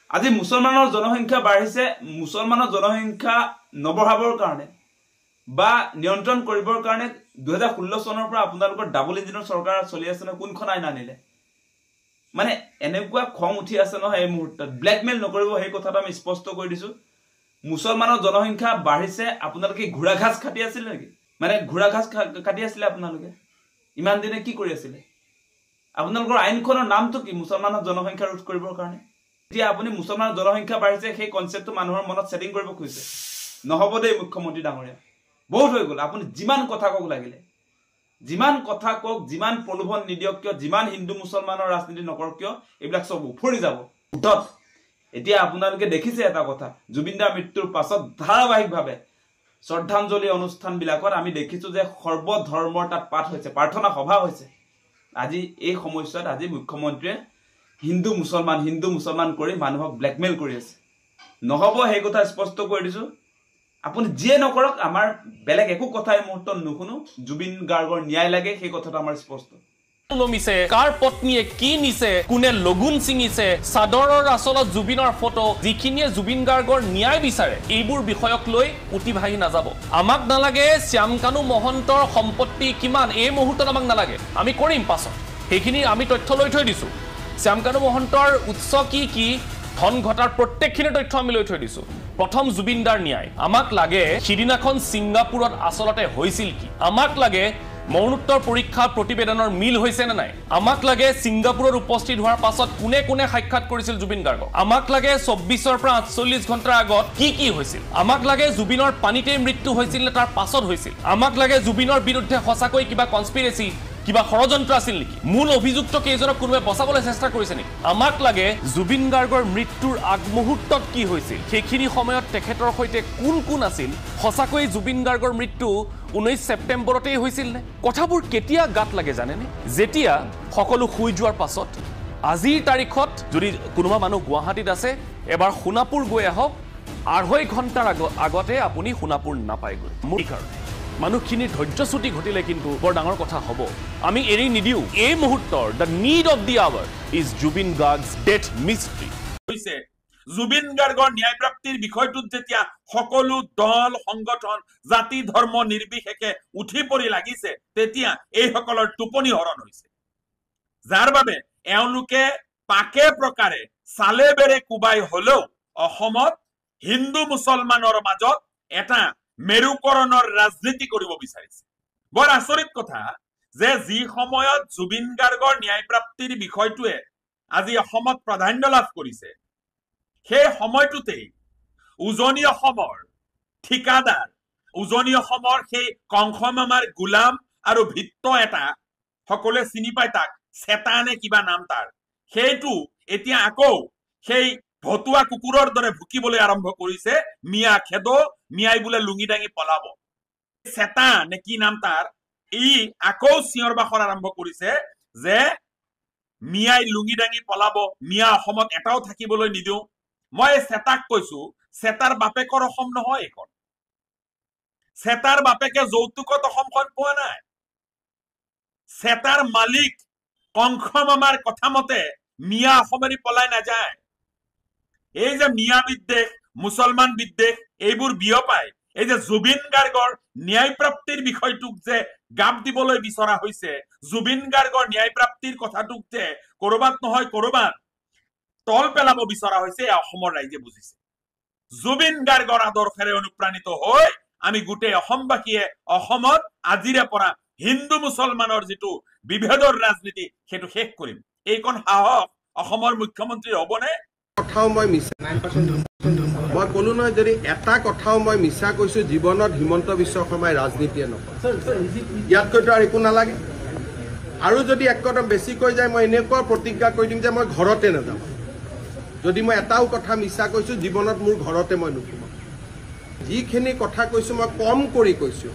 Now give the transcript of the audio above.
আজি মুছলমানৰ জনসংখ্যা বাঢ়িছে, মুছলমানৰ জনসংখ্যা নবঢ়াবৰ কাৰণে বা নিয়ন্ত্ৰণ কৰিবৰ কাৰণে 2016 চনৰ পৰা আপোনালোকৰ ডাবল ইঞ্জিনৰ চৰকাৰ চলি আছে নহয়, কোনখন আইন আনিলে? মানে এনেকুৱা খং উঠি আছে নহয় এই মুহূৰ্তত, ব্লেকমেইল নকৰিব সেই কথাটো আমি স্পষ্ট কৰি দিছো। মুছলমানৰ জনসংখ্যা বাঢ়িছে, আপোনালোকে ঘোঁৰা ঘাস কাটি আছিল নেকি? মানে ঘোঁৰা ঘাস কাটি আছিলে আপোনালোকে ইমান দিনে কি কৰি আছিলে? আপোনালোকৰ আইনখনৰ নামটো কি? মুছলমানৰ জনসংখ্যা ৰোধ কৰিবৰ কাৰণে। এতিয়া আপুনি মুছলমানৰ জনসংখ্যা বাঢ়িছে সেই কনচেপ্টটো মানুহৰ মনত সেটিং কৰিব খুজিছে। নহব দেই মুখ্যমন্ত্ৰী ডাঙৰীয়া, বহুত হৈ গ'ল। আপুনি যিমান কথা কওক লাগিলে, যিমান কথা কওক, যিমান প্ৰলোভন নিদিয়ক কিয়, যিমান হিন্দু মুছলমানৰ ৰাজনীতি নকৰক কিয়, এইবিলাক চব উফৰি যাব। এতিয়া আপোনালোকে দেখিছে এটা কথা, জুবিন দাৰ মৃত্যুৰ পাছত ধাৰাবাহিকভাৱে শ্ৰদ্ধাঞ্জলি অনুষ্ঠানবিলাকত আমি দেখিছো যে সৰ্বধৰ্মৰ তাত পাঠ হৈছে, প্ৰাৰ্থনা সভা হৈছে। আজি এই সময়ছোৱাত আজি মুখ্যমন্ত্ৰীয়ে হিন্দু মুছলমান কৰি মানুহক ব্লেকমেইল কৰি আছে। নহব, সেই কথা স্পষ্ট কৰি দিছো। আপুনি যিয়ে নকৰক, আমাৰ বেলেগ একো কথা এই মুহূৰ্তত নুশুনো। জুবিন গাৰ্গৰ ন্যায় লাগে, সেই কথাটো আমাৰ স্পষ্ট। লমিছে কাৰ পত্নীয়ে কি নিছে, কোনে লগুন ছিঙিছে, চাদৰৰ আচলত জুবিনৰ ফটো, যিখিনিয়ে জুবিন গাৰ্গৰ ন্যায় বিচাৰে, এইবোৰ বিষয়ক লৈ উঠি ভাহি নাযাব। আমাক নালাগে শ্যামকানু মহন্তৰ সম্পত্তি কিমান, এই মুহূৰ্তত আমাক নালাগে, আমি কৰিম পাছত। সেইখিনি আমি তথ্য লৈ থৈ দিছো। শ্যামকানু মহন্তৰ উৎস কি কি, ধন ঘটাৰ প্ৰত্যেকখিনি তথ্য আমি লৈ থৈ দিছো। প্ৰথম জুবিনদাৰ ন্যায় আমাক লাগে। সিদিনাখন ছিংগাপুৰত আচলতে হৈছিল কি? আমাক লাগে মৰণোত্তৰ পৰীক্ষা প্ৰতিবেদনৰ মিল হৈছে নে নাই? আমাক লাগে ছিংগাপুৰত উপস্থিত হোৱাৰ পাছত কোনে কোনে সাক্ষাৎ কৰিছিল জুবিন গাৰ্গক? আমাক লাগে 24 পৰা 48 ঘণ্টাৰ আগত কি কি হৈছিল? আমাক লাগে জুবিনৰ পানীতে মৃত্যু হৈছিল নে তাৰ পাছত হৈছিল? আমাক লাগে জুবিনৰ বিৰুদ্ধে সঁচাকৈ কিবা কনস্পিৰেচি, কিবা ষড়যন্ত্ৰ আছিল নেকি? মূল অভিযুক্ত কেইজনক কোনোবাই বচাবলৈ চেষ্টা কৰিছে নেকি? আমাক লাগে জুবিন গাৰ্গৰ মৃত্যুৰ আগমুহূৰ্তত কি হৈছিল, সেইখিনি সময়ত তেখেতৰ সৈতে কোন কোন আছিল? সঁচাকৈ জুবিন গাৰ্গৰ মৃত্যু 19 ছেপ্টেম্বৰতেই হৈছিল নে? কথাবোৰ কেতিয়া গাত লাগে জানেনে? যেতিয়া সকলো শুই যোৱাৰ পাছত। আজিৰ তাৰিখত যদি কোনোবা মানুহ গুৱাহাটীত আছে, এবাৰ সোণাপুৰ গৈ আহক, 2.5 ঘণ্টাৰ আগতে আপুনি সোণাপুৰ নাপায়গৈ। মোৰ কাৰণে মানুহখিনিৰ ধৈৰ্যচ্যুতি ঘটিলে কিন্তু বৰ ডাঙৰ কথা হ'ব। আমি এৰি নিদিওঁ। এই মুহূৰ্তৰ the need of the hour is Zubeen Garg's death mystery. Zubeen গাৰ্গৰ ন্যায় প্ৰাপ্তিৰ বিষয়টোত যেতিয়া সকলো দল সংগঠন জাতি ধৰ্ম নিৰ্বিশেষে উঠি পৰি লাগিছে, তেতিয়া এইসকলৰ টোপনি হৰণ হৈছে, যাৰ বাবে এওঁলোকে পাকে প্ৰকাৰে চালে বেৰে কোবাই হলেও অসমত হিন্দু মুছলমানৰ মাজত এটা মেৰুকৰণৰ ৰাজনীতি কৰিব বিচাৰিছে। বৰ আচৰিত কথা যে যি সময়ত জুবিন গাৰ্গৰ ন্যায় প্ৰাপ্তিৰ বিষয়টোৱে আজি অসমত প্ৰাধান্য লাভ কৰিছে, সেই সময়টোতেই উজনি অসমৰ ঠিকাদাৰ, উজনি অসমৰ সেই কংস মামাৰ গোলাম আৰু ভিত্ত এটা, সকলোৱে চিনি পায় তাক, চেতা নে কিবা নাম তাৰ, সেইটো এতিয়া আকৌ সেই ভতুৱা কুকুৰৰ দৰে ভুকিবলৈ আৰম্ভ কৰিছে। মিয়া খেদো, মিয়াই বোলে লুঙি দাঙি পলাব। চেতা নে কি নাম তাৰ, ই আকৌ চিঞৰ বাখৰ আৰম্ভ কৰিছে যে মিয়াই লুঙি দাঙি পলাব, মিয়া অসমত এটাও থাকিবলৈ নিদিওঁ। মই চেতাক কৈছো, চেতাৰ বাপেকৰ অসম নহয় এইখন। চেতাৰ বাপেকে যৌতুকত অসমখন পোৱা নাই। চেতাৰ মালিক কংস মামাৰ কথা মতে মিয়া অসমেৰি পলাই নাযায়। এই যে মিয়া বিদ্বেষ, মুছলমান বিদ্বেষ, এইবোৰ বিয়পাই এই যে জুবিন গাৰ্গৰ ন্যায় প্ৰাপ্তিৰ বিষয়টোক যে গাপ দিবলৈ বিচৰা হৈছে, জুবিন গাৰ্গৰ ন্যায় প্ৰাপ্তিৰ কথাটোক যে কৰবাত নহয় কৰবাত তল পেলাব বিচৰা হৈছে, অসমৰ ৰাইজে বুজিছে। জুবিন গাৰ্গৰ আদৰ্শেৰে অনুপ্ৰাণিত হৈ আমি গোটেই অসমবাসীয়ে অসমত আজিৰে পৰা হিন্দু মুছলমানৰ যিটো বিভেদৰ ৰাজনীতি সেইটো শেষ কৰিম। এইখন সাহস অসমৰ মুখ্যমন্ত্ৰীৰ হ'বনে? কথাও মই মিছা, মই ক'লো নহয়, যদি এটা কথাও মই মিছা কৈছো জীৱনত হিমন্ত বিশ্ব শৰ্মাই ৰাজনীতিয়ে নকৰে, ইয়াতকৈতো আৰু একো নালাগে। আৰু যদি এক কদম বেছি কৈ যায়, মই এনেকুৱা প্ৰতিজ্ঞা কৰি দিম যে মই ঘৰতে নাযাম। যদি মই এটাও কথা মিছা কৈছো জীৱনত মোৰ ঘৰতে মই নুসুমাম। যিখিনি কথা কৈছো মই কম কৰি কৈছো,